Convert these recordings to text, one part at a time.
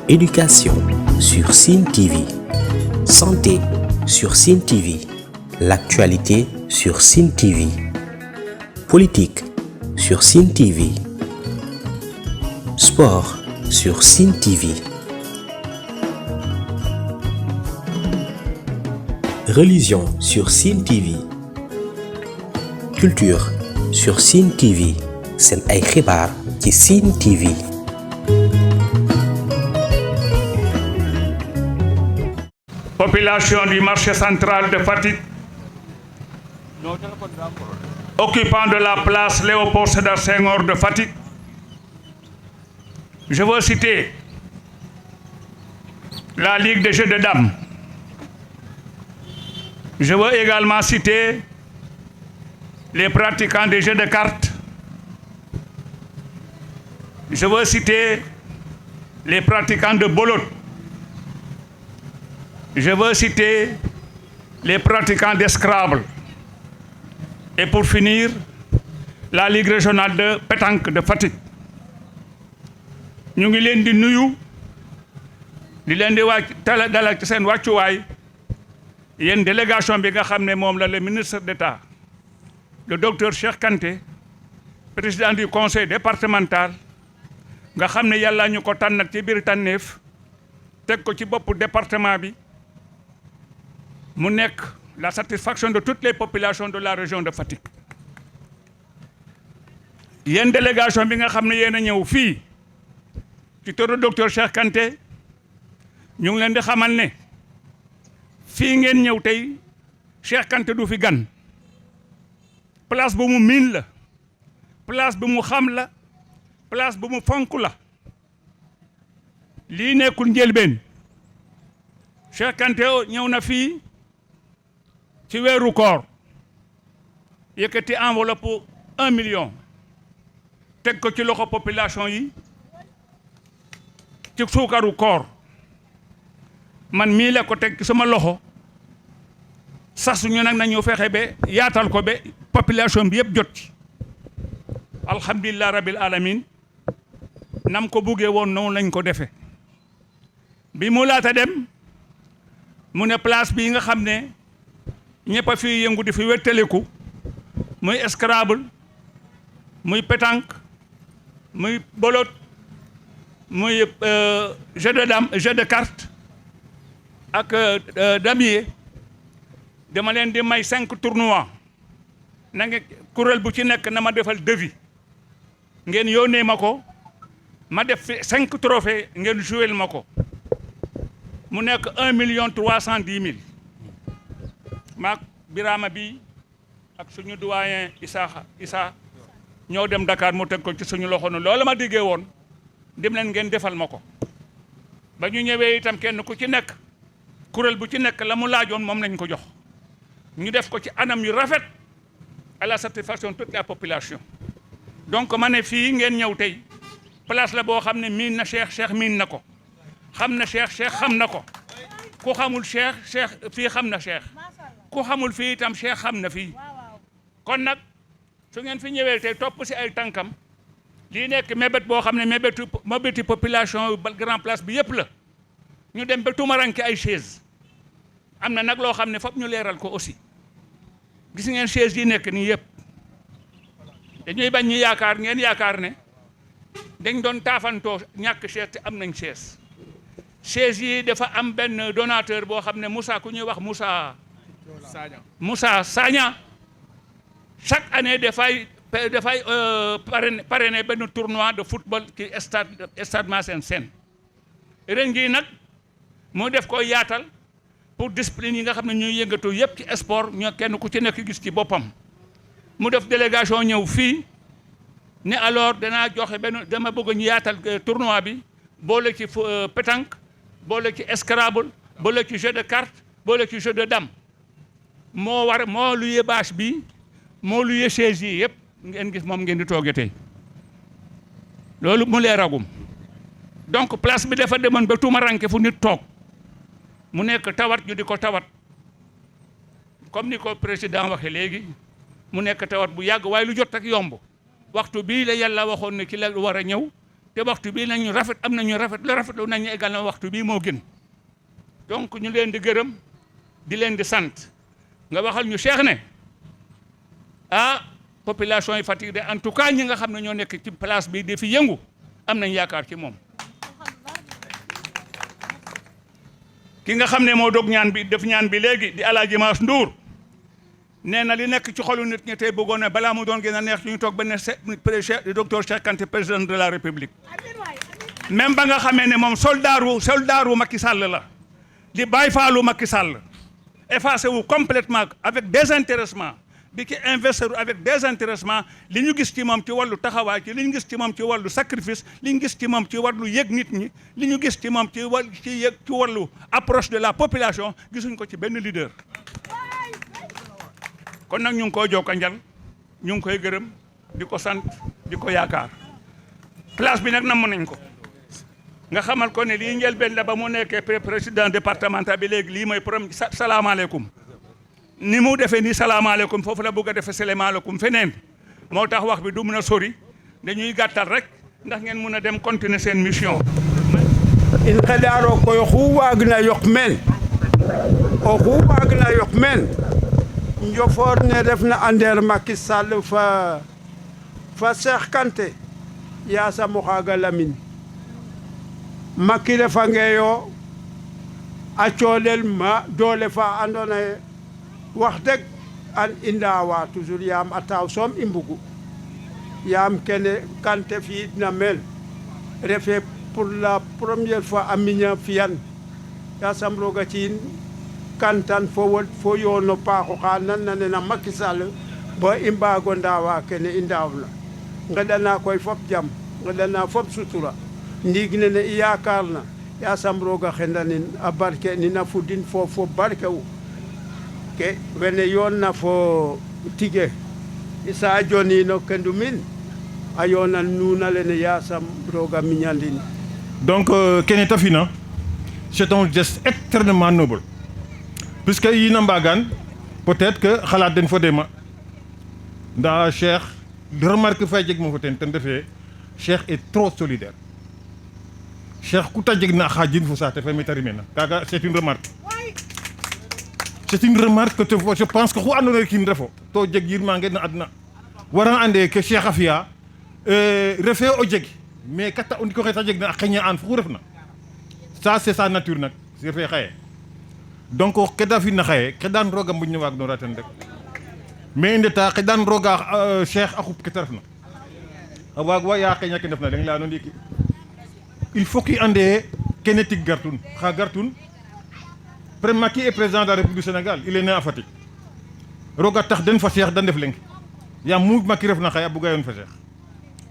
Éducation sur Sine TV. Santé sur Sine TV. L'actualité sur Sine TV. Politique sur Sine TV. Sport sur Sine TV. Religion sur Sine TV. Culture sur Sine TV. Seen ay xibaar ci Sine TV. Population du marché central de Fatick, occupant de la place Léopold Sédar Senghor de Fatick. Je veux citer la Ligue des jeux de dames. Je veux également citer les pratiquants des jeux de cartes. Je veux citer les pratiquants de belote. Je veux citer les pratiquants de Scrabble. Et pour finir, la Ligue régionale de pétanque de Fatick. ñu ngi leen di nuyu di leen di dalal ci seen wàccuwaay yéen délégation bi nga xam ne moom la le ministre d'État le docteur Cheikh Kanté président du conseil départemental nga xam ne yàlla ñu ko tànnat ci biir tànneef teg ko ci boppu département bi mu nekk la satisfaction de toutes les populations de la région de Fatick. yéen délégation bi nga xam ne yéen a ñëw fii ci turu docteur Cheikh Kanté ñu ngi leen di xamal ne fii ngeen ñëw tey Cheikh Kanté du fi gan place bu mu miin la place bu mu xam la place bu mu fonk la lii nekkul njëlbeen Cheikh Kanté ñëw na fii ci weeru koor yëkkati enveloppe 1 million teg ko ci loxo population yi ci suukaru koor man mii la ko teg ci sama loxo sasuñu nag nañu fexe ba yaatal ko ba population bi yëpp jot ci alhamdulilah rabbil alamin nam ko buggee woon noonu lañ ko defee bi mu laata dem mu ne place bii nga xam ne ñëpp a fi yëngu di fi wettaliku muy Scrabble muy pétanque muy belote muy jeu de dame jeu de carte ak damier dama leen di may 5 tournois na nga kuréel bu ci nekk na ma defal devis ngeen yónnee ma ko ma def fi 5 trophées ngeen jouel ma ko mu nekk 1,310,000 maak Birama bi ak suñu doyen Issa ñoo dem Dakar mu teg ko ci suñu loxo nu loolu ma diggee woon dem leen ngeen defal ma ko ba ñu ñëwee itam kenn ku ci nekk kuréel bu ci nekk la mu laajoon moom lañ ko jox ñu def ko ci anam yu rafet à la satisfaction de toute la population. Donc ma ne fii ngeen ñëw tey place la boo xam ne miin na Cheikh miin na ko xam na Cheikh xam na ko ku xamul Cheikh fii xam na Cheikh ku xamul fii itam Cheikh xam na fii kon nag su ngeen fi ñëwee tey topp si ay tànkam lii nekk mébét boo xam ne mébéti population grand place bi yëpp la ñu dem ba tumaranke ay chaise am na nag loo xam ne foog ñu leeral ko aussi gis ngeen chaise yi nekk nii yëpp dañuy bañ ñu yaakaar ngeen yaakaar ne dañ doon taafantoo ñàkk chaise te am nañ chaise yi dafa am benn donateur boo xam ne Moussa ku ñuy wax Moussa Sagna chaque année dafay parrainer benn tournoi de football ci stade Massène Sène ren jii nag moo def ko yaatal pour discipline yi nga xam ne ñuy yëngatu yëpp ci sport ñoo kenn ku ci nekk gis ci boppam mu def délégation ñëw fii ne alors danaa joxe dama bëgg ñu yaatal tournoi bi boole ci pétanque boole ci Scrabble boole ci jeu de carte boole ci jeu de dame moo luyee bâche bi moo luyee chaise yi yëpp ngeen gis moom ngeen di toogee tey loolu mu leeragum donc place bi dafa demoon ba tuumaranke fu nit toog mu nekk tawat ñu di ko tawat comme ni ko président waxee léegi mu nekk tawat bu yàgg waaye lu jot ak yomb waxtu bii la yàlla waxoon ne ki la war a ñëw te waxtu bii nañu rafet am nañu rafet la rafetlu nañu également waxtu bii moo gën donc ñu leen di gërëm di leen di sant nga waxal ñu Cheikh ne population yi Fatick de en tout cas ñi nga xam ne ñoo nekk ci place bi di fi yëngu am nañ yaakaar ci moom ki nga xam ne moo dog ñaan bi def ñaan bi léegi di Alaaji Maas Ndour nee na li nekk ci xolu nit ñi tey bëggoon na balaa mu doon gën a neex ñu toog ba ne docteur Cheikh Kanté président de la République même ba nga xamee ne moom soldaaru Macky Sall la di bàyyi faalu Macky Sall effacé wu complètement avec désintéressement di ci investir avec désintéressement li ñu gis ci moom ci wàllu taxawaay ci li ñu gis ci moom ci wàllu sacrifice li ñu gis ci moom ci wàllu yëg nit ñi li ñu gis ci moom ci wàllu approche de la population gisuñ ko ci benn leader. kon nag ñu ngi koy jokka njal ñu ngi koy gërëm di ko sant di ko yaakaar place bi nag namm nañ ko nga xamal ko ne lii njëlbeen la ba mu nekkee président départemental bi léegi lii mooy problème salaamaaleykum ni mu defee nii salaamaaleykum foofu la bëgg a defee salaamaaleykum feneen moo tax wax bi du mun a sori dañuy gàttal rek ndax ngeen mun a dem continuer seen mission. in xeɗaaro koy oxu waagna yoq meen oxu waagna yoq meen njofoor ne refna andeer Macky Sall fa Cheikh Kanté yaasam o xaaga lamin Macky refangeeyo a coolel ma doole fa andoona yee wax dëgg an i ndaawa toujours yaam a taaw soom i mbugu yaam kene Kanté fi'idna meen refee pour la première fois a miña fi'an yaasam roog a ci'in kantan fo wod fo yoon o paax oxa nanna nena Macky Sall bo i mbaag o ndaawa kene i ndaawna nqeɗana koy fop jam nqeɗana fop sutura ndiig nene i yaakaarna yaasam roog a xendanin a barke nin a fudin fo barke'u ke wene yoonna fo tige i saajoniino kendumin a yoonan nuuna lene yaasam roog a miñandin. Donc kene ta fina c'est un geste extrêmement noble puisque yina mbagan peut-être que xalaat den fo dema nda Cheikh remarque fay jeg mo fo ten defee Cheikh est trop solidaire. Cheikh ku ta jeg na xajin fo saate fe meta rimena kaga c'est une remarque. C'est une remarque que je pense que xu andoona yee kiin refo to jeg yirmange na adna wara ande ke Cheikh a fi'a refee o jeg mais kata o ndiko xe ta jeg na a xeña an fu refna ça c'est sa nature nak refee xaye donc ke da fina xaye xeɗan roog a mbuñ ne waagnoora ten rek mais i ndeta xeɗan rooga Cheikh a xup ke ta refna a waag wa ya xeña ke ndefna leng leyano ndiiki il faut que i ande kene tig gartun xa gartun Macky est président de la République du Sénégal il est né à Fatick roga tax den fa Cheikh da ndef leng yaam mu Macky refna xaye a buga yoon fa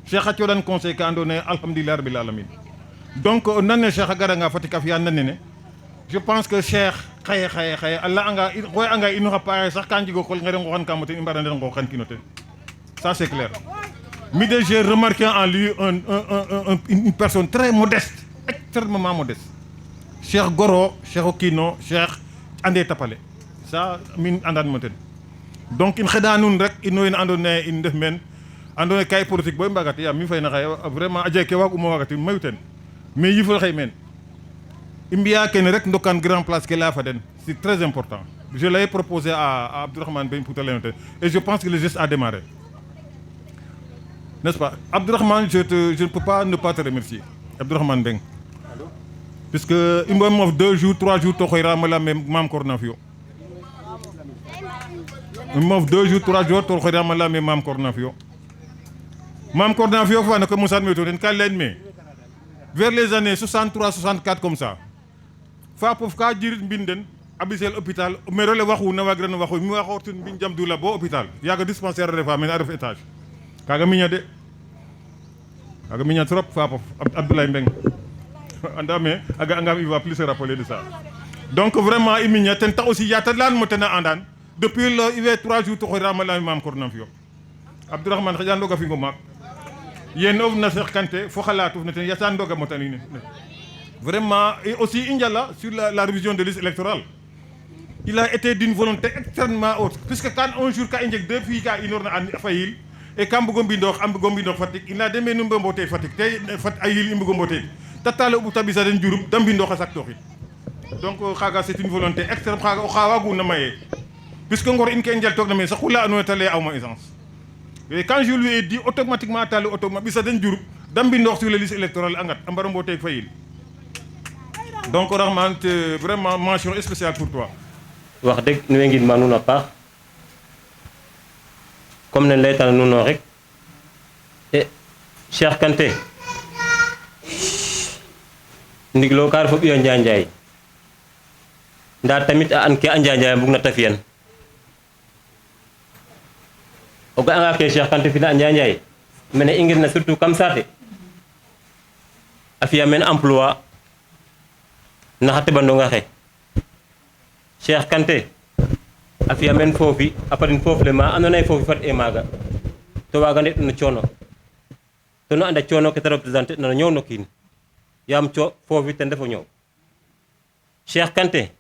Cheikh a cooɗan conseil ka andoona yee alhamdoulilah rabil alamin donc nane Cheikh a garanga Fatick a fi'a nanene je pense que Cheikh xaye a la'anga xooy'anga ino xa paaxe sax ka njeg o qol ngere nqooxan ka mo ten i mbara ndet nqooxankino ten ça c'est clair. Mi de j'ai remarqué en lui une personne très modeste extrêmement modeste Cheikh goro Cheikh o kiino Cheikh ande tapale ça min andan mo ten donc in xeɗa nuun rek ino wene andoona yee in ndef meen andoona yee ka i politique bo i mbaagati yaam mi fayna xaye vraiment a jeg ke waag'uma waagati mayu ten mais yifol xëy meen i mbi'a kene rek ndokan grand place ke laya fa den c'est très important je l'avais proposé à Abdourahmane Beng pour te leyno ten et je pense que le geste a démarré n'est-ce pas Abdourahmane je ne peux pas ne pas te remercier Abdourahmane Beng puisque i mbo moof 2 jours 3 jours to xoyraama la Mame Korna Fiyo i moof 2 jours 3 jours to xoyraama la Mame Korna Fiyo Mame Korna Fiyo fana ko mosaan me to den ka leyan me vers les années 63 64 comme ça fa pof ka jirit mbin den a ɓisel hôpital maire ole waxuna waagirano waxu mi waxortin mbin jam dula bo hôpital yaaga dispensaire a refa mene a ref étage kaga miña de kaga miña trop fa pof Abdoulaye Mbeng andame a ga'angam il va plus se rappeler de ça donc vraiment i miña ten tax aussi yata leyan mo ten a andan depuis le i we 3 jours to xoyirama leyame Mame Korna Fiyo Abdourahmane xeƴan roog a fingo maak yen of na Cheikh Kanté fo xalatuf ne ten yasaan roog a motanine vraiment et aussi i njala sur la révision de liste électorale il a été d'une volonté extrêmement haute puisque quand un jour ka i njeg 2 filles ka inoorna a fayil e kam bugo mbindox am bugo mbindox Fatick ina deme nu mbombote Fatick te fat a yil i mbugo mbote te tale o ɓuta ɓisa den Diouroup da mbindox a saktoxit donc xaga c'est une volonté extrême xaga oxa waguna maye puisque ngor in ke i njaltoog na me sax xula andoona yee ta lay awma essence et quand je lui ai dit automatiquement tale auto ma ɓisa den Diouroup da mbindox sur les listes électorales a ngat a mbaro mboteeg fa yil donc Rahman vraiment mention spéciale pour toi. wax dëgg nu we ngidma nuun a paax comme ne laytana nuun rek e Cheikh Kanté ndiglo ka ref o ɓiyo Njanjaay nda tamit a an ke a Njanjaay mbugna ta fi'an o ga'anga ke Cheikh Kanté fina a Njanjaay mene i ngirna surtout kam saate a fi'a meen emploi na xa teɓandong axe Cheikh Kanté a fi'a meen foofi a padin foof le ma andoona yee foofi fad e maaga to waaga ndeɗ no coono to nu anda coono ke ta représenter na no ñoow no kiin yaam foofi ten ref o ñoow Cheikh Kanté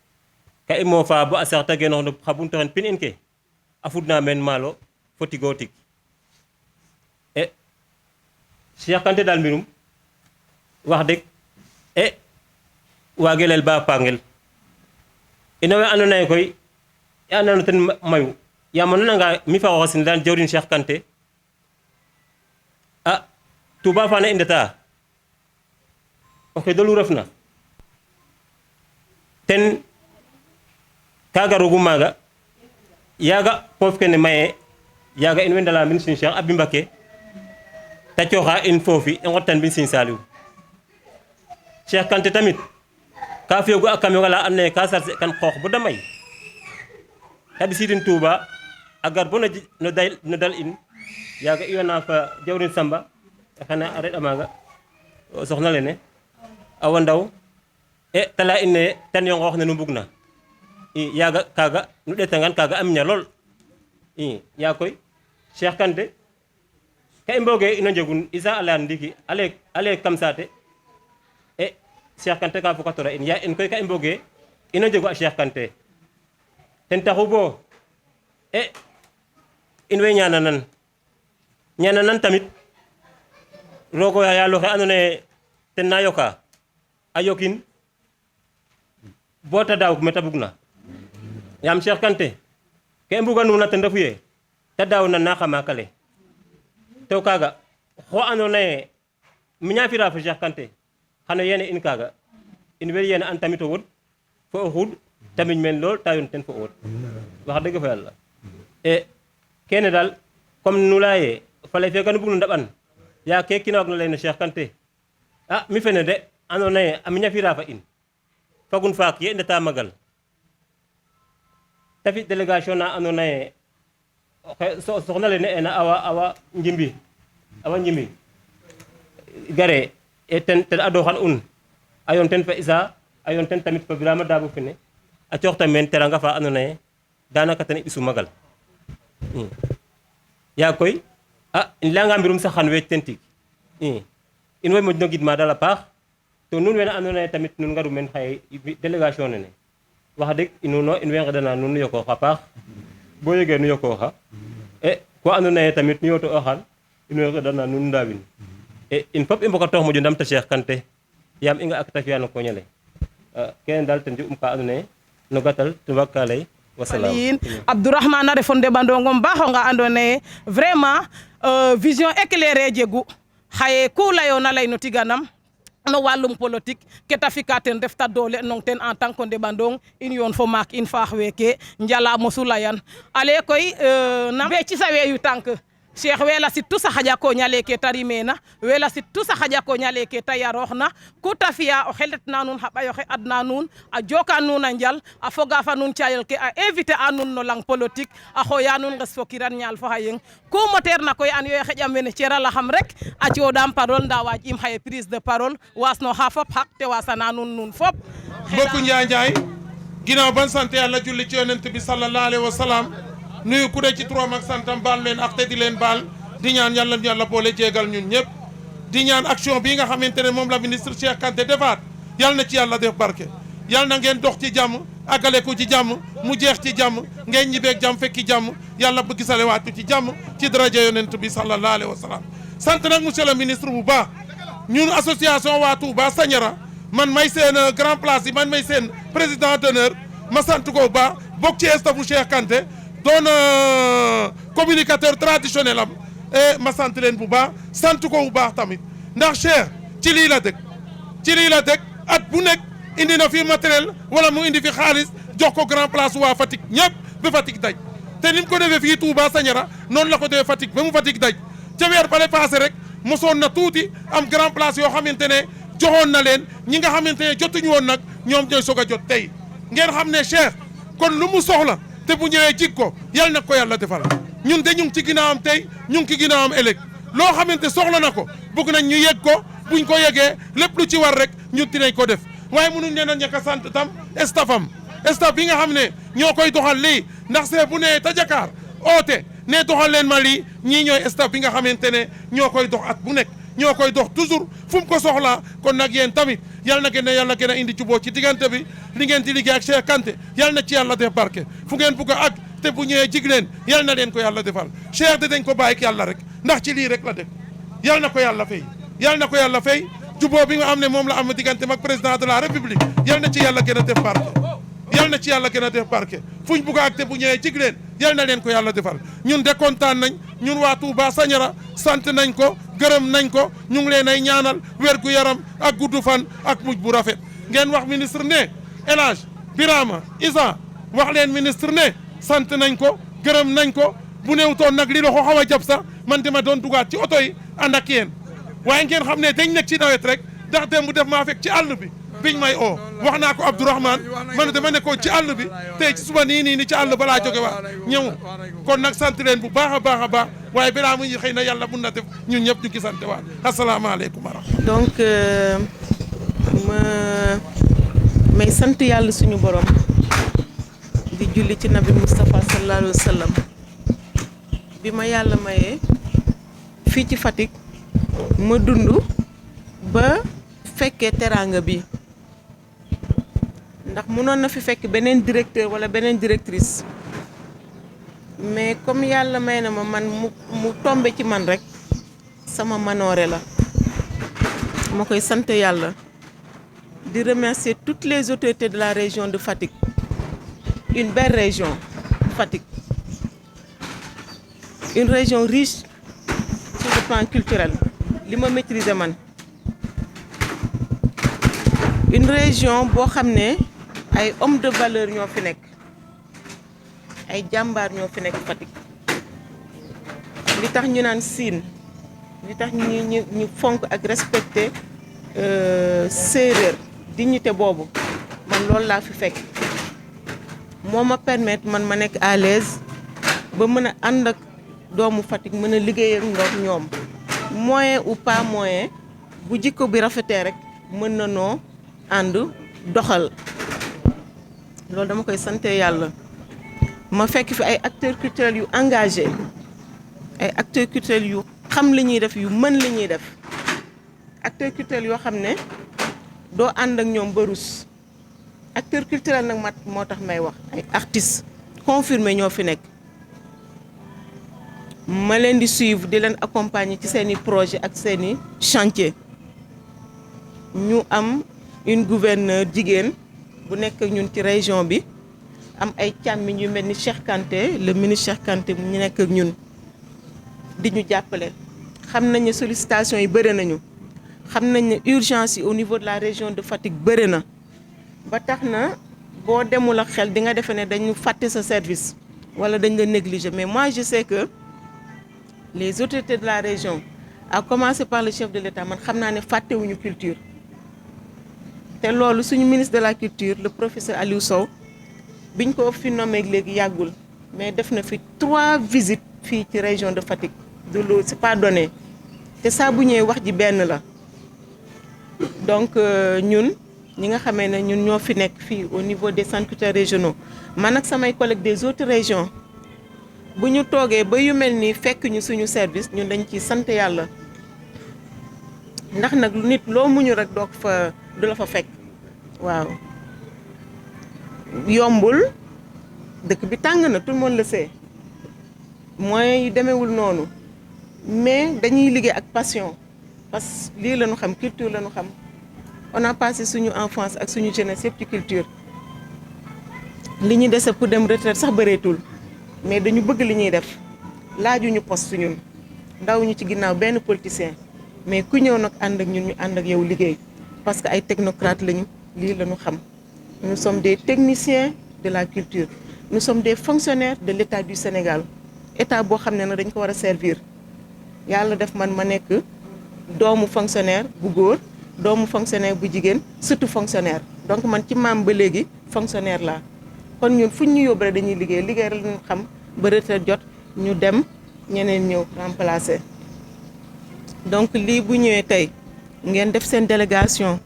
ka i moofa bo a saxta genoox no xa buntoxen pin in ke a fudna meen maalo fo tigoo tig e Cheikh Kanté daal mbirum wax dëgg e waage leel ba paangel ino we andoona yee koy i andano ten mayu yaam o nananga mi fa xooxasin daan jawrin Cheikh Kanté a Touba fana i ndeta o xidolu refna ten ka garugu maaga yaaga poof kene maye yaaga in way ndala mbin Serigne Cheikh Abi Mbacké ta cooxa in foofi i nqotan mbin Serigne Saliou Cheikh Kanté tamit ka fiyogu a camion ala andoona yee ka sarse kan xoox bo da may ta ɓisidin Touba a gar bo no dal in yaaga i yona fa jawrin Samba xana a reɗa maaga soxna lene Awa Ndaw e ta laya in ne tan yo nqoox ne nu mbugna i yaaga kaaga nu ɗeetangan kaaga a miña lool i yaa koy Cheikh Kanté ka i mbooge ino njegun isa a layan ndiiki ale kam saate e Cheikh Kanté ka fokatora in yaa in koy ka i mbooge ino njegu a Cheikh Kanté ten taxu bo e in way ñaananan tamit roogo yaalo xe andoona yee ten na yoka a yokin bo ta daaw me ta bugna yaam Cheikh Kanté ke i mbuga nuuna ten refu yee ta daaw na naaxa maak ale to kaaga xo andoona yee miña fira fo Cheikh Kanté xano yene in kaaga in way yene an tamit o wod fo o xuud ta miñ meen lool ta yoon ten fo o wod wax dëgg fa yàlla e kene daal comme nu laya ye faley fe kanu bug no ndaɓan yaa ke kiina waag na lay no Cheikh Kanté a mi fene de andoona yee a miña fira fa in fagun faak ye i ndeta magal ta fi délégation na andoona yee soxna lene ena awa njimbi gare e ten adoxan un a yoon ten fa Isa a yoon ten tamit fa Birama Dabo fene a cooxta meen teranga fa andoona yee danaka ten i ɓisu magal yaa koy a in layanga mbirum sax xan weec ten tig in way moƴno gidma daal a paax to nuun wene andoona yee tamit nun ngaru meen xaye délégation nene wax dëgg nuuno in way nqeɗana nuun nu yokoox a paax bo yegee nu yokooxa e ko andoona yee tamit nu yoto oxal in way nqeɗana nuun ndaawin e in fop i mbokatoox moƴo ndamta Cheikh Kanté yaam i nga ak ta fi'a no koñ ale kene daal ten jeg'um ka andoona yee no gatal te waag ka lay wasalaam Abdourahmane a refo ndeɓandongom baaxonga andoona yee vraiment vision éclairée jegu xaye ku layoona lay no tiganam no walum politique ke ta fika ten ref ta doole nong ten en tant que ndeɓandong in yoon fo maak in faax weeke njala mosu layan ale koy na be ci sa weeyu tànk Cheikh wela sittu sa xaƴa ko ñaleke ta rimena wela sittu sa xaƴa ko ñaleke ta yarooxna ku ta fiya o xeletna nuun xa ɓayoxe adna nuun a joka nuun a njal a foga fa nuun cayel ke a inviter a nuun no lang politique a xooya nuun nges fo kiran ñaal fo xayeng ku moteer na koy an yo xeƴa mene cera laxam rek a cooɗam parole nda waaj im xaye prise de parole wasno xa fop xaq te wasana nuun fop mbokku Njaanjaay ginnaaw ban sant Yàlla julli ci yonent bi sallallahu alayhi wa sallam nuyu ku ne ci turam ak santam baal leen ak te di leen baal di ñaan yàlla boole jéegal ñun ñëpp di ñaan action bii nga xamante ne moom la ministre Cheikh Kanté defaat yàlla na ci yàlla def barke yàlla na ngeen dox ci jàmm àggale ko ci jàmm mu jeex ci jàmm ngeen ñibbeeg jàmm fekki jàmm yàlla bu gisale waatu ci jàmm ci daraja yonent bi sallallahu alayhi wa sallam sant nag monsieur le ministre bu baax ñun association waa Touba Sandiara man may seen grand place yi man may seen président d'honneur ma sant ko bu baax bokk ci staffu Cheikh Kanté doon communicateur traditionnel am et ma sant leen bu baax sant ko bu baax tamit ndax Cheikh ci lii la dëkk at bu nekk indi na fi matériel wala mu indi fi xaalis jox ko grand place waa Fatick ñëpp ba Fatick daj te ni mu ko defee fii Touba Sandiara noonu la ko defee Fatick ba mu Fatick daj ca weer bale passé rek mosoon na tuuti am grand place yoo xamante ne joxoon na leen ñi nga xamante ne jotuñu woon nag ñoom ñooy soog a jot tey ngeen xam ne Cheikh kon lu mu soxla te bu ñëwee jig ko yal na ko yàlla defal ñun de ñu ngi ci ginnaawam tey ñu ngi ci ginnaawam ëllëg loo xamante soxla na ko bëgg nañ ñu yegg ko buñ ko yeggee lépp lu ci war rek ñun dinañ ko def waaye mënuñ leen a ñàkk a sant tam staff bi nga xam ne ñoo koy doxal lii ndax see bu nee ta Dakar oote ne doxal leen ma lii ñii ñooy staff bi nga xamante ne ñoo koy dox at bu nekk ñoo koy dox toujours fu mu ko soxlaa kon nag yéen tamit yal na gën a indi juboo ci diggante bi li ngeen di liggéey ak Cheikh Kanté yal na ci yàlla def barke fu ngeen bugg a àgg te bu ñëwee jig leen yal na leen ko yàlla defal Cheikh de dañ ko bàyyi ak yàlla rek ndax ci lii rek la def yal na ko yàlla fay juboo bi nga xam ne moom la am diggante mag président de la république yal na ci yàlla gën a def barke fuñ bugg a àgg te bu ñëwee jig leen yal na leen ko yàlla defal ñun de kontaan nañ ñun waa Touba Sandiara sant nañ ko gërëm nañ ko ñu ngi leen ay ñaanal wér gu yaram ak gudd fan ak mujj bu rafet ngeen wax ministre ne El Hadj Birama Isa wax leen ministre ne sant nañ ko gërëm nañ ko bu néewtoon nag li loxo xaw a jàpp sax man dama doon dugaat ci oto yi ànd ak yéen waaye ngeen xam ne dañ nekk ci nawet rek ndax dem bu def maa fekk ci àll bi biñ may oo wax naa ko Abdourahmane man dama nekkoon ci àll bi tey ci suba nii ci àll balaa jóge waa ñëw kon nag sant leen bu baax a baax waaye balaa muy xëy na yàlla mun na def ñun ñëpp ñu ngi sant waat asalaamaaleykum wa rahmatulah. donc may sant yàlla suñu borom di julli ci nabi Moustapha sallallahu alayhi wa sallam bi ma yàlla mayee fii ci Fatick ma dund ba fekkee teraanga bi. ndax mënoon na fi fekk beneen directeur wala beneen directrice mais comme yàlla may na ma man mu tombe ci man rek sama manoore la ma koy sant yàlla di remercier toutes les autorités de la région de Fatick une belle région Fatick une région riche sur le plan culturel li ma maîtriser man une région boo xam ne ay hommes de valeur ñoo fi nekk ay jàmbaar ñoo fi nekk Fatick li tax ñu naan siin li tax ñu fonk ak respecté séeréer dignité boobu man loolu laa fi fekk moo ma permettre man ma nekk à l'aise ba mën a ànd ak doomu Fatick mën a liggéey ak ñoom moyen ou pas moyen bu jikko bi rafetee rek mën na noo ànd doxal loolu dama koy sante yàlla ma fekk fi ay acteurs culturels yu engagés ay acteurs culturels yu xam li ñuy def yu mën li ñuy def acteurs culturels yoo xam ne doo ànd ak ñoom ba rus acteur culturel nag mat moo tax may wax ay artistes confirmés ñoo fi nekk ma leen di suivre di leen accompagner ci seeni projet ak seeni chantier ñu am une gouverneure jigéen bu nekk ñun ci région bi am ay càmmiñ yu mel ni Cheikh Kanté le ministre Cheikh Kanté mu ñu nekk ak ñun di ñu jàppale xam nañ ne sollicitation yi bëri nañu xam nañ ne urgence yi au niveau de la région de Fatick bëri na ba tax na boo demul ak xel di nga defe ne dañu fàtte sa service wala dañ la négliger mais moi je sais que les autorités de la région à commencer par le chef de l'État man xam naa ne fàttewuñu culture te loolu suñu ministre de la culture le professeur Aliou Sow biñ ko fi nommé léegi yàggul mais def na fi 3 visites fii ci région de Fatick de loolu c'est pas donné te saa bu ñëwee wax ji benn la donc ñun ñi nga xamee ne ñun ñoo fi nekk fii au niveau des centres culturels régionaux man ak samay collègues des autres régions bu ñu toogee ba yu mel ni fekk ñu suñu service ñun dañ ciy sant yàlla ndax nag nit loo muñu rek doog fa du la fa fekk waaw yombul dëkk bi tàng na tout le monde le sait moyens yi demeewul noonu mais dañuy liggéey ak passion parce que lii la ñu xam culture la ñu xam on a passé suñu enfance ak suñu jeunesse yëpp ci culture li ñu dese pour dem retraite sax bëreetul mais dañu bëgg li ñuy def laajuñu poste ñun ndaw ñu ci ginnaaw benn politicien mais ku ñëw nag ànd ak ñun ñu ànd ak yow liggéey parce que ay technocrates lañu lii la ñu xam nous sommes des techniciens de la culture nous sommes des fonctionnaires de l'État du Sénégal état boo xam ne nag dañ ko war a servir yàlla def man ma nekk doomu fonctionnaire bu góor doomu fonctionnaire bu jigéen surtout fonctionnaire donc man ci maam ba léegi fonctionnaire laa kon ñun fuñ ñu yóbbu rek dañuy liggéey liggéey rek lañu xam ba retraite jot ñu dem ñeneen ñëw remplacer donc lii bu ñëwee tey ngeen def seen délégation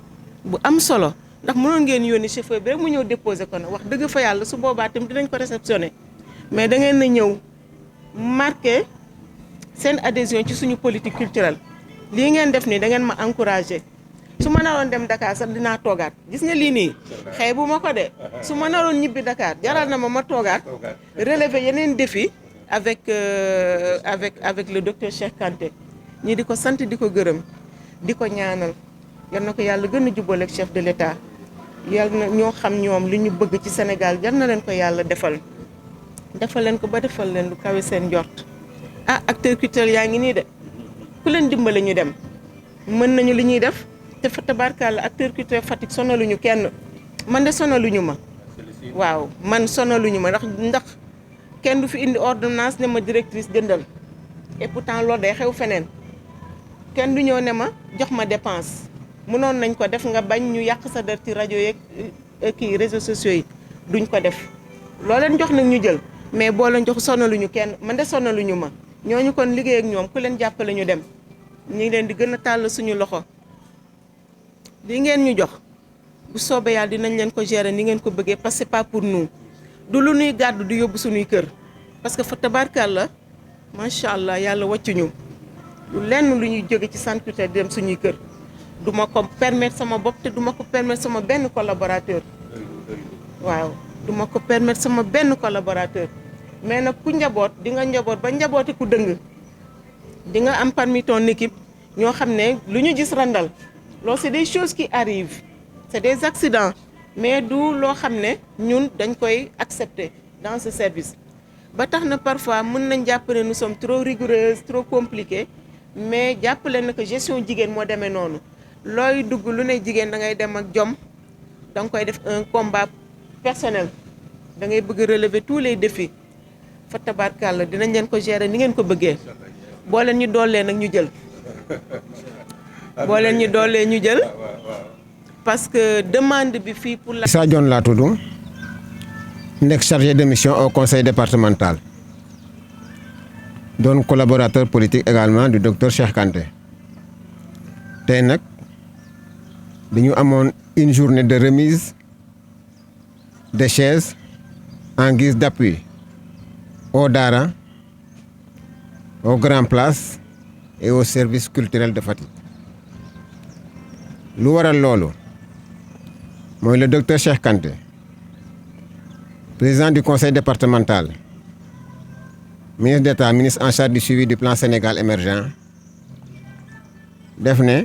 bu am solo ndax mënoon ngeen yónni chauffeur bi rek mu ñëw déposer ko na wax dëgg fa yàlla su boobaa tamit dinañ ko réceptionner mais da ngeen na ñëw marqué seen adhésion ci suñu politique culturelle lii ngeen def nii da ngeen ma encouragé su ma naroon dem Dakar sax dinaa toogaat gis nga lii nii xëy bu ma ko de su ma naroon ñibbi Dakar jaral na ma toogaat relever yeneen défi avec le docteur Cheikh Kanté ñi di ko sant di ko gërëm di ko ñaanal yal na ko yàlla gën a jubal ak chef de l'État yal na ñoo xam ñoom li ñu bëgg ci Sénégal yal na leen ko yàlla defal leen ko ba defal leen lu kawe seen njort ah acteur culturel yaa ngi nii de ku leen dimbale ñu dem mën nañu li ñuy def te fa tabarkalla acteur culturel Fatick sonaluñu kenn man de sonaluñu ma waaw man sonaluñu ma ndax kenn du fi indi ordonnance ne ma directrice jëndal et pourtant loolu day xew feneen kenn du ñëw ne ma jox ma dépense mënoon nañ ko def nga bañ ñu yàq sa der ci rajo yeeg kii réseaux sociaux yi duñ ko def loo leen jox nag ñu jël mais boo leen jox sonaluñu kenn man de sonaluñu ma ñooñu kon liggéey ak ñoom ku leen jàppale ñu dem ñu ngi leen di gën a tàll suñu loxo li ngeen ñu jox bu soobee yàlla dinañ leen ko gérer ni ngeen ko bëggee parce que c'est pas pour nous du lu nuy gàddu di yóbbu suñuy kër parce que fa tabarkalla macha allah yàlla wàccuñu lu lenn lu ñuy jóge ci centre culturel di dem suñuy kër du ma ko permettre sama bopp te du ma ko permettre sama benn collaborateur waaw du ma ko permettre sama benn collaborateur mais nag ku njaboot di nga njaboot ba njabooti ku dëng di nga am parmi ton équipe ñoo xam ne lu ñu gis randal loolu c'est des choses qui arrivent c'est des accidents mais du loo xam ne ñun dañ koy accepter dans ce service ba tax na parfois mën nañ jàpp ne nous sommes trop rigoureuses trop compliquées mais jàppale na que gestion jigéen moo demee noonu looy dugg lu ne jigéen da ngay dem ak jom da nga koy def un combat personnel da ngay bëgg relever tous les défis fa tabarkàlla dinañ leen ko gérer ni ngeen ko bëggee boo leen ñu doolee nag ñu jël boo leen ñu doolee ñu jël parce que demande bi fii pour la. Issa Dione laa tudd nekk chargé de mission au conseil départemental doon collaborateur politique également du docteur Cheikh Kanté tey nag dañu amoon une journée de remise de chaises en guise d'appui aux daara aux grandes places et aux services culturels de Fatick lu waral loolu mooy le docteur Cheikh Kanté président du conseil départemental ministre d'État ministre en charge du suivi du plan Sénégal émergent def ne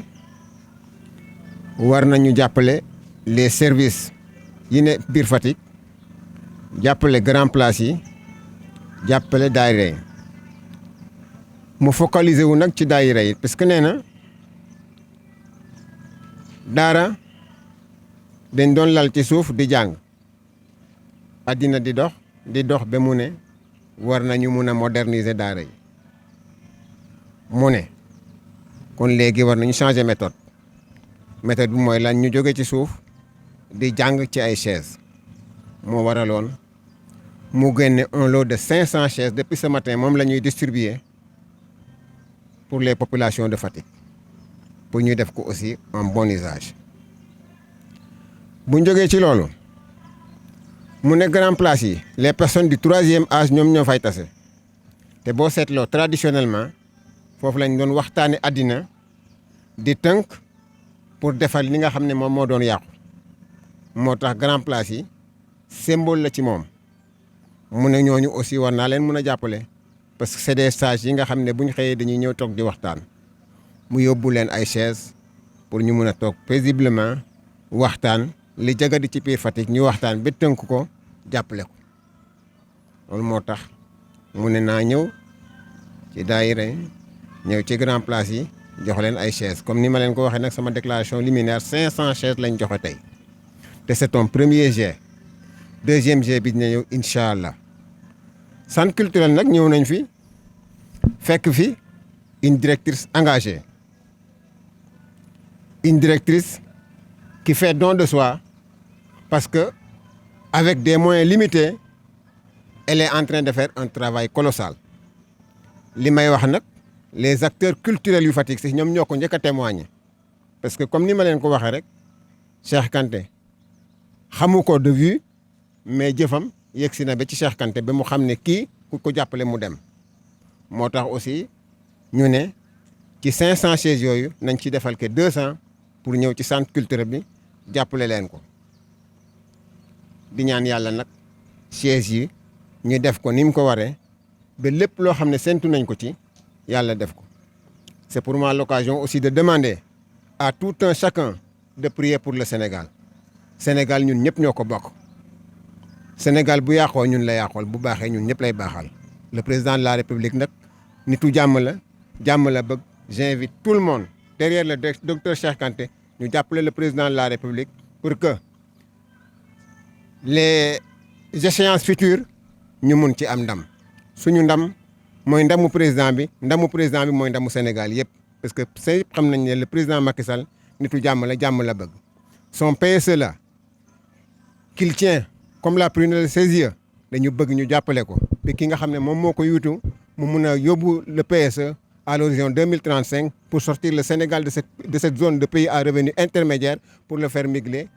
war nañu jàppale les services yi ne biir Fatick jàppale grand place yi jàppale daayira yi mu focaliser wu nag ci daayira yi parce que nee na daara dañ doon lal ci suuf di jàng àddina di dox ba mu ne war nañu mun a moderniser daara yi mu ne kon léegi war nañu changer méthode bi mooy lan ñu jóge ci suuf di jàng ci ay chaises moo waraloon mu génne un lot de 500 chaises depuis ce matin moom la ñuy distribuer pour les populations de Fatick pour ñu def ko aussi en bon usage bu ñu jógee ci loolu mu ne grand place yi les personnes du 3e âge ñoom ñoo fay tase te boo seetloo traditionnellement foofu lañ doon waxtaane àddina di tënk pour defal li nga xam ne moom moo doon yàqu moo tax grand place yi symbole la ci moom mu ne ñooñu aussi war naa leen mun a jàppale parce que c'est des sages yi nga xam ne bu ñu xëyee dañuy ñëw toog di waxtaan mu yóbbu leen ay chaises pour ñu mun a toog paisiblement waxtaan li jagadi ci biir Fatick ñu waxtaan ba tënk ko jàppale ko loolu moo tax mu ne naa ñëw ci daayira ñëw ci grand place yi jox leen ay chaises comme ni ma leen ko waxee nag sama déclaration liminaire 500 chaises lañ joxe tey te c'est ton premier jet deuxième jet bi dina ñëw incha allah centre culturel nag ñëw nañ fi fekk fi une directrice engagée une directrice qui fait don de soi parce que avec des moyens limités elle est en train de faire un travail colossal li may wax nag les acteurs culturels yu Fatick si ñoom ñoo ko njëkk a témoigner parce que comme ni ma leen ko waxee rek Cheikh Kanté xamu ko de vue mais jëfam yegg si na ba ci Cheikh Kanté ba mu xam ne kii ku ko jàppale mu dem moo tax aussi ñu ne ci 500 chaises yooyu nañ ci defal ke 200 pour ñëw ci centre culturel bi jàppale leen ko di ñaan yàlla nag chaises yi ñu def ko ni mu ko waree ba lépp loo xam ne séntu nañ ko ci yàlla def ko c'est pour moi l'occasion aussi de demander à tout un chacun de prier pour le Sénégal Sénégal ñun ñëpp ñoo ko bokk Sénégal bu yàqoo ñun la yàqool bu baaxee ñun ñëpp lay baaxal le président de la République nag nitu jàmm la bëgg j'invite tout le monde derrière le docteur Cheikh Kanté ñu jàppale le président de la République pour que les échéances futures ñu mun ci am ndam suñu ndam mooy ndamu président bi mooy ndamu Sénégal yëpp parce que say xam nañ ne le président Macky Sall nitu jàmm la bëgg son PSE là qu'il tient comme la prunelle de ses yeux dañu bëgg ñu jàppale ko te ki nga xam ne moom moo ko yuutu mu mun a yóbbu le PSE à l'horizon 2035 pour sortir le Sénégal de cette zone de pays à revenu intermédiaire pour le faire migrer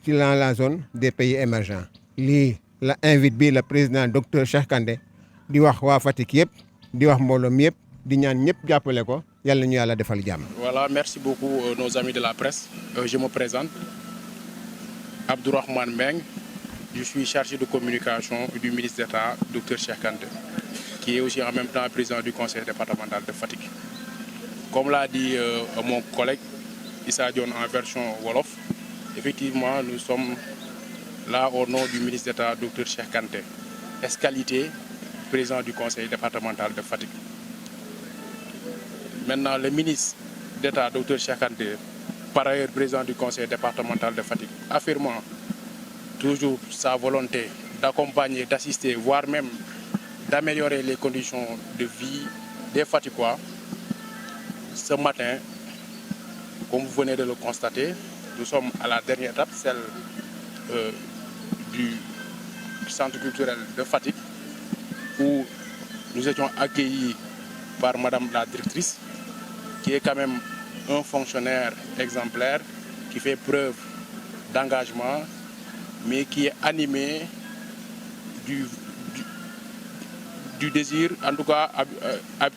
dans la zone des pays émergents lii la invite bi le président docteur Cheikh Kanté di wax waa Fatick yëpp di wax mbooloo mi yëpp di ñaan ñëpp jàppale ko yàlla ñu yàlla defal jàmm. Voilà, merci beaucoup nos amis de la presse. Je me présente, Abdourahmane Mbengue. Je suis chargé de communication du ministre d'État, Dr Cheikh Kanté, qui est aussi en même temps président du conseil départemental de Fatick. Comme l'a dit mon collègue Issa Dione en version Wolof, effectivement, nous sommes là au nom du ministre d'État, Dr Cheikh Kanté, escalité président du conseil départemental de Fatick. Maintenant, le ministre d'État, Dr Cheikh Kanté, par ailleurs président du conseil départemental de Fatick, affirmant toujours sa volonté d'accompagner, d'assister, voire même d'améliorer les conditions de vie des Fatickois. Ce matin, comme vous venez de le constater, nous sommes à la dernière étape, celle du centre culturel de Fatick, où nous étions accueillis par Madame la directrice, qui est quand même un fonctionnaire exemplaire, qui fait preuve d'engagement, mais qui est animé du désir, en tout cas,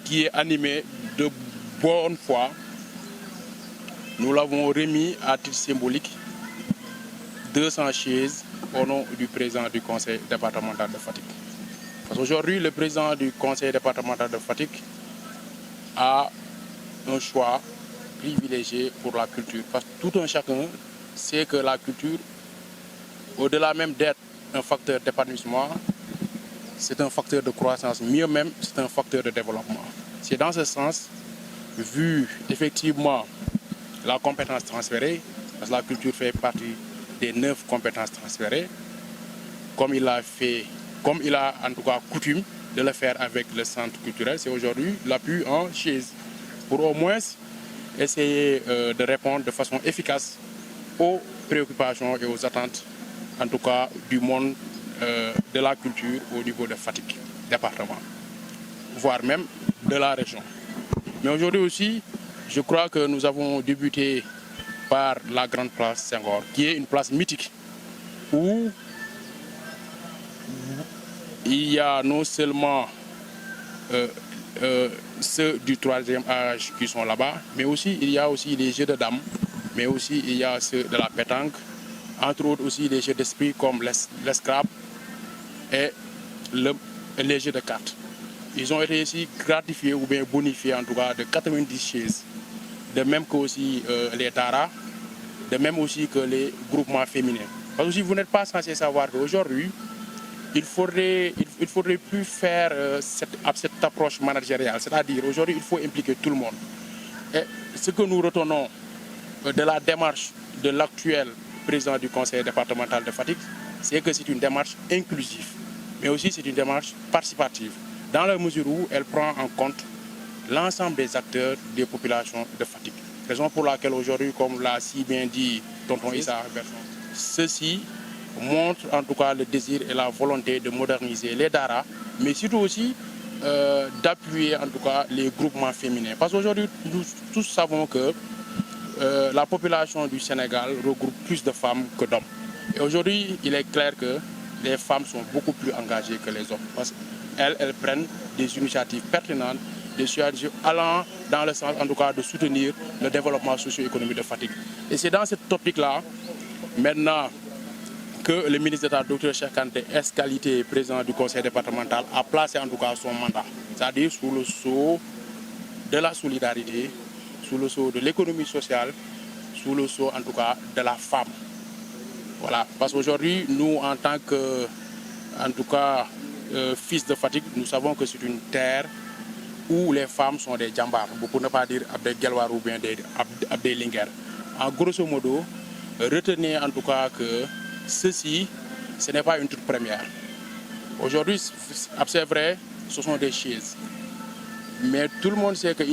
qui est animé de bonne foi. Nous l'avons remis à titre symbolique 200 chaises au nom du président du conseil départemental de Fatick. Parce qu'aujourd'hui, le président du conseil départemental de Fatick a un choix privilégié pour la culture. Parce que tout un chacun sait que la culture, au-delà même d'être un facteur d'épanouissement, c'est un facteur de croissance. Mieux même, c'est un facteur de développement. C'est dans ce sens, vu effectivement la compétence transférée, parce que la culture fait partie des 9 compétences transférées, comme il a en tout cas coutume de le faire avec le centre culturel, c'est aujourd'hui l'appui en chaise, pour au moins essayer de répondre de façon efficace aux préoccupations et aux attentes, en tout cas du monde de la culture au niveau de Fatick département, voire même de la région. Mais aujourd'hui aussi, je crois que nous avons débuté par la grande place Senghor, qui est une place mythique, où il y a non seulement ceux du 3e âge qui sont là-bas, mais aussi il y a aussi les jeux de dames, mais aussi il y a ceux de la pétanque, entre autres aussi des jeux d'esprit comme l'escrap et les jeux de cartes. Ils ont été ici gratifiés ou bien bonifiés en tout cas de 90 chaises. De même que aussi les taras, de même aussi que les groupements féminins. Parce que si vous n'êtes pas censé savoir qu'aujourd'hui, il faudrait plus faire cette approche managériale. C'est-à-dire aujourd'hui, il faut impliquer tout le monde. Et ce que nous retenons de la démarche de l'actuel président du conseil départemental de Fatick, c'est que c'est une démarche inclusive, mais aussi c'est une démarche participative, dans la mesure où elle prend en compte l'ensemble des acteurs des populations de Fatick. Raison pour laquelle aujourd'hui, comme l'a si bien dit tonton Issa Berson, ceci montre en tout cas le désir et la volonté de moderniser les daras, mais surtout aussi d'appuyer en tout cas les groupements féminins. Parce qu'aujourd'hui, nous tous savons que la population du Sénégal regroupe plus de femmes que d'hommes. Et aujourd'hui, il est clair que les femmes sont beaucoup plus engagées que les hommes. Parce qu'elles prennent des initiatives pertinentes, des initiatives allant dans le sens en tout cas de soutenir le développement socio-économique de Fatick. Et c'est dans cette optique-là, maintenant, que le ministre d'État, Dr Cheikh Kanté, ex-qualité président du conseil départemental, a placé en tout cas son mandat, c'est-à-dire sous le sceau de la solidarité, sous le sceau de l'économie sociale, sous le sceau en tout cas de la femme. Voilà, parce qu'aujourd'hui, nous en tant que, en tout cas, fils de Fatick, nous savons que c'est une terre où les femmes sont des djambars, pour ne pas dire des Guelwaar ou bien des Linguère. En grosso modo, retenez en tout cas que ceci, ce n'est pas une toute première. Aujourd'hui, c'est vrai, ce sont des chaises. Mais tout le monde sait qu'on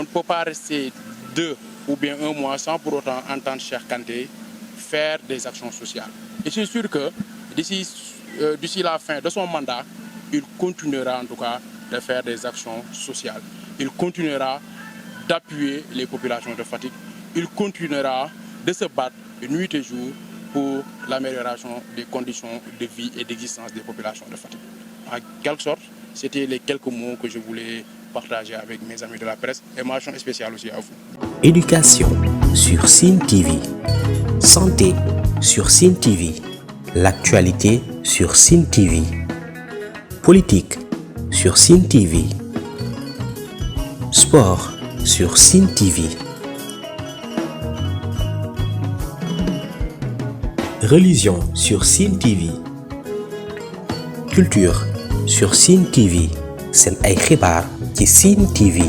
ne peut pas rester 2 ou bien 1 mois sans pour autant entendre Cheikh Kanté faire des actions sociales. Et c'est sûr que d'ici la fin de son mandat, il continuera en tout cas de faire des actions sociales. Il continuera d'appuyer les populations de Fatick. Il continuera de se battre nuit et jour pour l'amélioration des conditions de vie et d'existence des populations de Fatick. En quelque sorte, c'était les quelques mots que je voulais partager avec mes amis de la presse et mention spéciale aussi à vous. Éducation sur Sine TV, santé sur Sine TV, l'actualité sur Sine TV, politique sur Sine TV, sport sur Sine TV, religion sur Sine TV, culture sur Sine TV. Seen ay xibaar ci Sine TV.